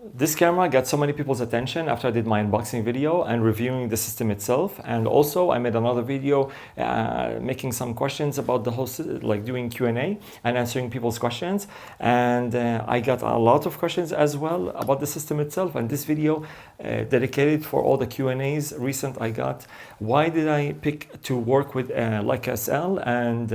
This camera got so many people's attention after I did my unboxing video and reviewing the system itself. And also I made another video making some questions about the whole, like doing Q&A and answering people's questions. And I got a lot of questions as well about the system itself. And this video dedicated for all the Q&As recent I got. Why did I pick to work with LEICA SL and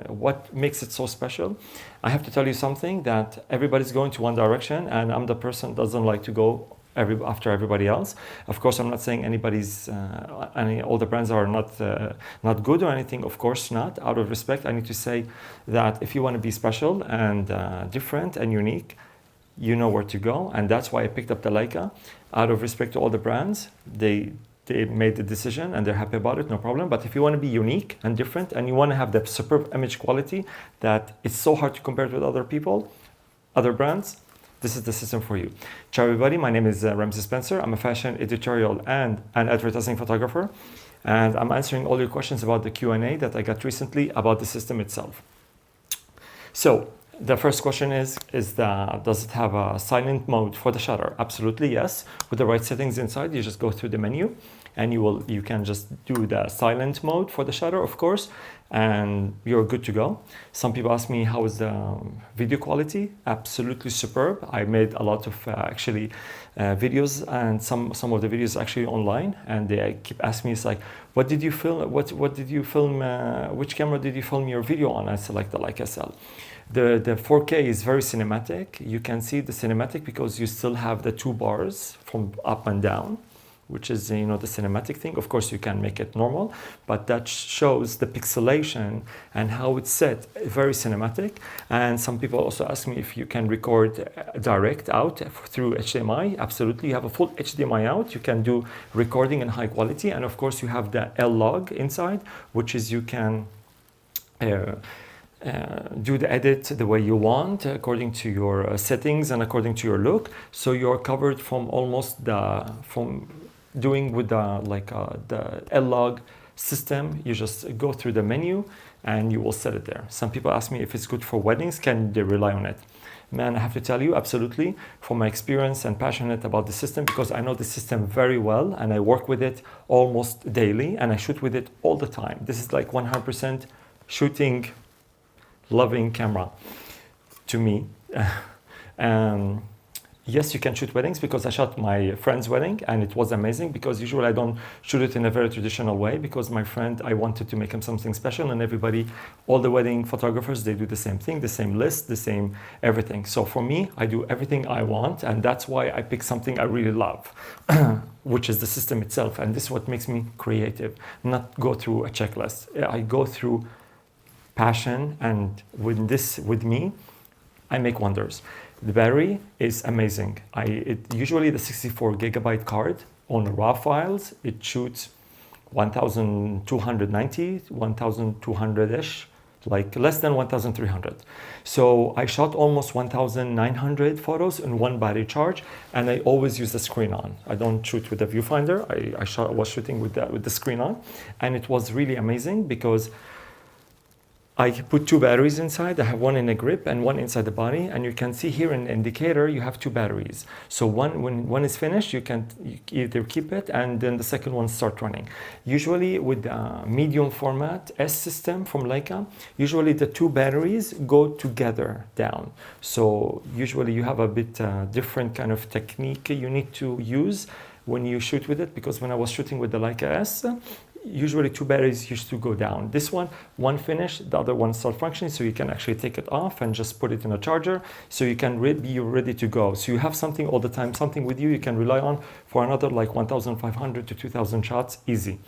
what makes it so special? I have to tell you something, that everybody's going to one direction and I'm the person that doesn't like to go after everybody else. Of course, I'm not saying all the brands are not good or anything. Of course not. Out of respect, I need to say that if you want to be special and different and unique, you know where to go. And that's why I picked up the Leica. Out of respect to all the brands, they made the decision and they're happy about it, no problem. But if you want to be unique and different and you want to have the superb image quality that it's so hard to compare it with other people, other brands, this is the system for you. Ciao everybody, my name is Ramsey Spencer. I'm a fashion editorial and an advertising photographer. And I'm answering all your questions about the Q&A that I got recently about the system itself. So the first question is does it have a silent mode for the shutter? Absolutely, yes. With the right settings inside, you just go through the menu and you can just do the silent mode for the shutter, of course, and you're good to go. Some people ask me, how is the video quality? Absolutely superb. I made a lot of videos, and some of the videos actually online, and they keep asking me, it's like, what did you film? What did you film? Which camera did you film your video on? I select the Leica SL. The 4K is very cinematic. You can see the cinematic because you still have the two bars from up and down, which is, you know, the cinematic thing. Of course, you can make it normal, but that shows the pixelation and how it's set, very cinematic. And some people also ask me if you can record direct out through HDMI. Absolutely, you have a full HDMI out. You can do recording in high quality. And of course, you have the L-Log inside, which is you can do the edit the way you want according to your settings and according to your look. So you're covered from almost doing with the L-Log system. You just go through the menu and you will set it there. Some people ask me if it's good for weddings, can they rely on it? Man, I have to tell you, absolutely, from my experience and passionate about the system, because I know the system very well and I work with it almost daily and I shoot with it all the time. This is like 100% shooting, loving camera to me. Yes, you can shoot weddings, because I shot my friend's wedding and it was amazing, because usually I don't shoot it in a very traditional way, because my friend, I wanted to make him something special, and everybody, all the wedding photographers, they do the same thing, the same list, the same everything. So for me, I do everything I want, and that's why I pick something I really love, which is the system itself. And this is what makes me creative, not go through a checklist. I go through passion, and with me, I make wonders. The battery is amazing. Usually the 64 gigabyte card on raw files, it shoots 1290, 1200-ish, like less than 1300. So I shot almost 1900 photos in one battery charge, and I always use the screen on. I don't shoot with the viewfinder. I was shooting with the screen on, and it was really amazing because I put two batteries inside. I have one in a grip and one inside the body. And you can see here in the indicator, you have two batteries. So when one is finished, you either keep it and then the second one start running. Usually with the medium format S system from Leica, usually the two batteries go together down. So usually you have a bit different kind of technique you need to use when you shoot with it, because when I was shooting with the Leica S, usually two batteries used to go down. This one finished, the other one start functioning, so you can actually take it off and just put it in a charger, so you can be ready to go. So you have something all the time, something with you can rely on for another like 1,500 to 2,000 shots, easy.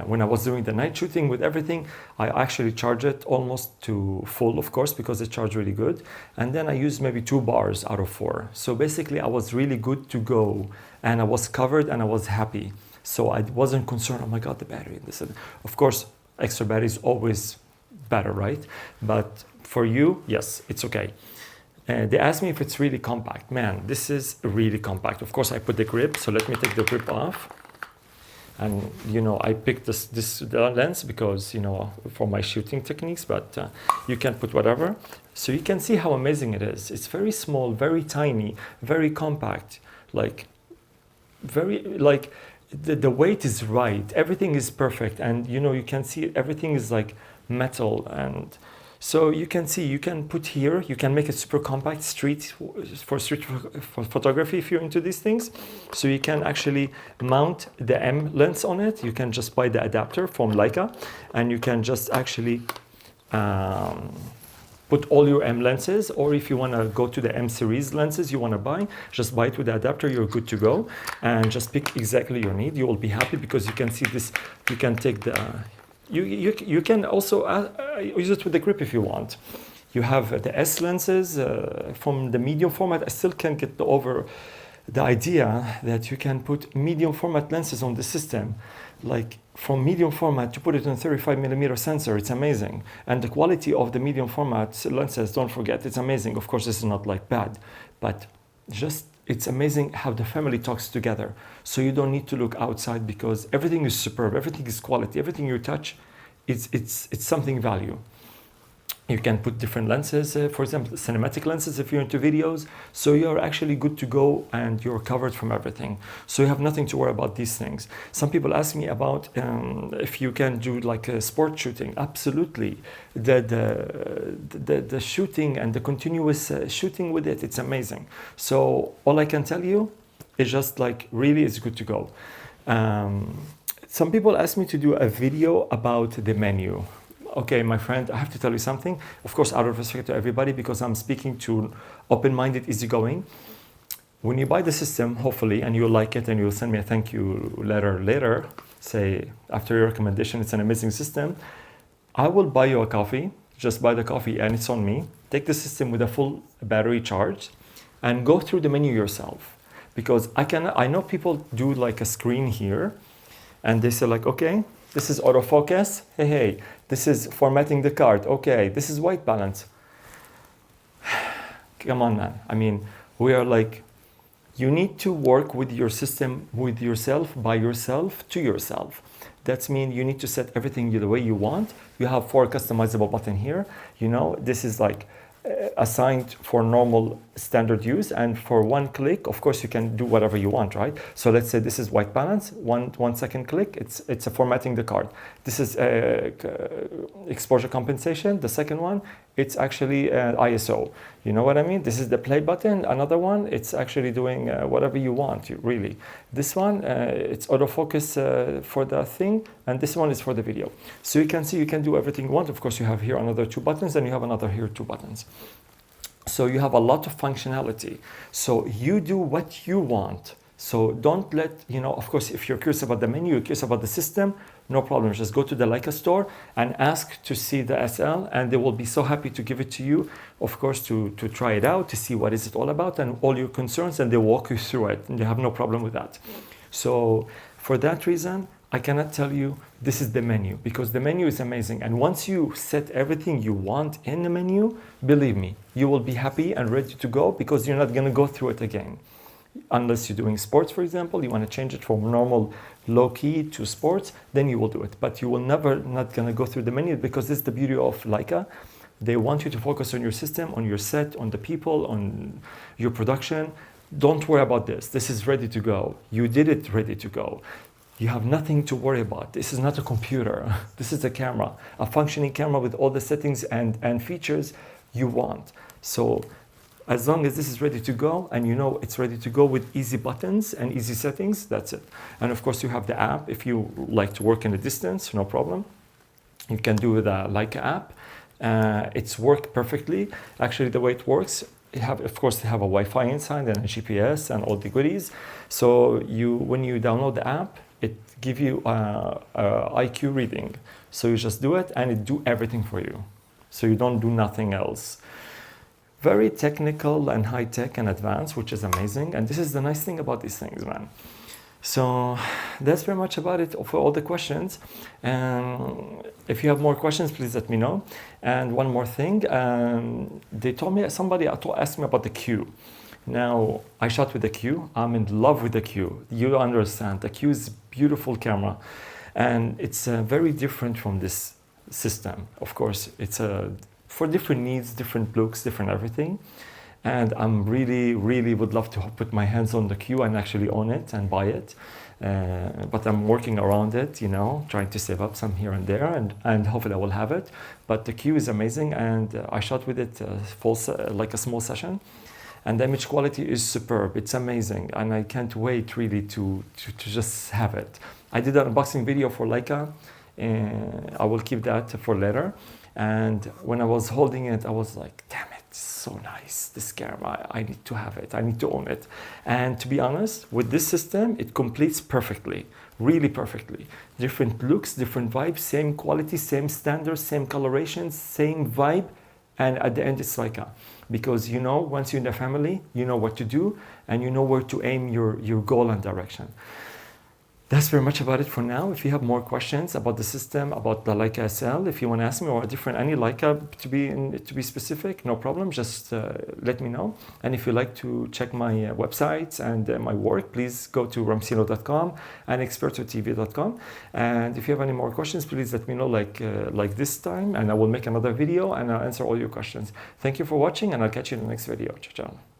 When I was doing the night shooting with everything, I actually charged it almost to full, of course, because it charged really good. And then I used maybe 2 bars out of 4. So basically I was really good to go, and I was covered and I was happy. So I wasn't concerned, oh my God, the battery. Of course, extra battery is always better, right? But for you, yes, it's okay. They asked me if it's really compact. Man, this is really compact. Of course, I put the grip, so let me take the grip off. And you know, I picked this lens because, you know, for my shooting techniques, but you can put whatever. So you can see how amazing it is. It's very small, very tiny, very compact, like very, like the weight is right, everything is perfect, and you know, you can see everything is like metal. And so you can see, you can put here, you can make it super compact, street photography if you're into these things. So you can actually mount the M lens on it. You can just buy the adapter from Leica, and you can just actually put all your M lenses, or if you want to go to the M series lenses you want to buy, just buy it with the adapter, you're good to go, and just pick exactly your need. You will be happy because you can see this, you can take the, you can also use it with the grip if you want. You have the S lenses from the medium format. I still can't get over the idea that you can put medium format lenses on the system. Like from medium format to put it on 35mm sensor, it's amazing. And the quality of the medium format lenses, don't forget, it's amazing. Of course, this is not like bad, but just it's amazing how the family talks together. So you don't need to look outside because everything is superb, everything is quality, everything you touch, it's something value. You can put different lenses, for example, cinematic lenses if you're into videos. So you're actually good to go and you're covered from everything. So you have nothing to worry about these things. Some people ask me about if you can do like a sport shooting. Absolutely. The shooting and the continuous shooting with it, it's amazing. So all I can tell you is just like really it's good to go. Some people ask me to do a video about the menu. Okay, my friend, I have to tell you something. Of course, out of respect to everybody, because I'm speaking to open-minded, easygoing. When you buy the system, hopefully, and you'll like it and you'll send me a thank you letter later, say, after your recommendation, it's an amazing system, I will buy you a coffee, just buy the coffee and it's on me. Take the system with a full battery charge and go through the menu yourself. Because I know people do like a screen here and they say like, okay, this is autofocus, hey, this is formatting the card, okay, this is white balance. Come on, man. I mean, we are like, you need to work with your system, with yourself, by yourself, to yourself. That means you need to set everything the way you want. You have 4 customizable buttons here. You know, this is like assigned for normal standard use, and for one click, of course, you can do whatever you want, right? So let's say this is white balance, one second click, it's a formatting the card. This is exposure compensation. The second one, it's actually ISO. You know what I mean? This is the play button. Another one, it's actually doing whatever you want, really. This one, it's autofocus for the thing, and this one is for the video. So you can see you can do everything you want. Of course, you have here another 2 buttons, and you have another here 2 buttons. So you have a lot of functionality. So you do what you want. So don't let, you know, of course, if you're curious about the menu, you're curious about the system, no problem. Just go to the Leica store and ask to see the SL, and they will be so happy to give it to you, of course, to try it out, to see what is it all about and all your concerns, and they walk you through it. And they have no problem with that. So for that reason, I cannot tell you this is the menu, because the menu is amazing. And once you set everything you want in the menu, believe me, you will be happy and ready to go, because you're not going to go through it again. Unless you're doing sports, for example, you want to change it from normal low key to sports, then you will do it. But you will never not going to go through the menu, because this is the beauty of Leica. They want you to focus on your system, on your set, on the people, on your production. Don't worry about this. This is ready to go. You did it ready to go. You have nothing to worry about. This is not a computer. This is a camera, a functioning camera with all the settings and features you want. So as long as this is ready to go, and you know it's ready to go with easy buttons and easy settings, that's it. And of course you have the app. If you like to work in a distance, no problem. You can do the Leica app. It's worked perfectly. Actually, the way it works, of course, they have a Wi-Fi inside and a GPS and all the goodies. So when you download the app, it gives you IQ reading. So you just do it and it do everything for you. So you don't do nothing else. Very technical and high tech and advanced, which is amazing. And this is the nice thing about these things, man. So that's very much about it for all the questions. If you have more questions, please let me know. And one more thing, they told me, somebody asked me about the queue. Now, I shot with the Q. I'm in love with the Q. You understand, the Q is a beautiful camera. And it's very different from this system. Of course, it's for different needs, different looks, different everything. And I'm really would love to put my hands on the Q and actually own it and buy it. But I'm working around it, you know, trying to save up some here and there, and hopefully I will have it. But the Q is amazing, and I shot with it like a small session. And the image quality is superb. It's amazing. And I can't wait really to just have it. I did an unboxing video for Leica, and I will keep that for later. And when I was holding it, I was like, damn it, it's so nice. This camera, I need to have it. I need to own it. And to be honest, with this system, it completes perfectly, really perfectly. Different looks, different vibes, same quality, same standards, same colorations, same vibe. And at the end, it's Leica. Because you know, once you're in the family, you know what to do, and you know where to aim your goal and direction. That's very much about it for now. If you have more questions about the system, about the Leica SL, if you want to ask me, or any Leica to be specific, no problem, just let me know. And if you like to check my websites and my work, please go to ramsino.com and expertotv.com. And if you have any more questions, please let me know like this time, and I will make another video and I'll answer all your questions. Thank you for watching, and I'll catch you in the next video. Ciao, ciao.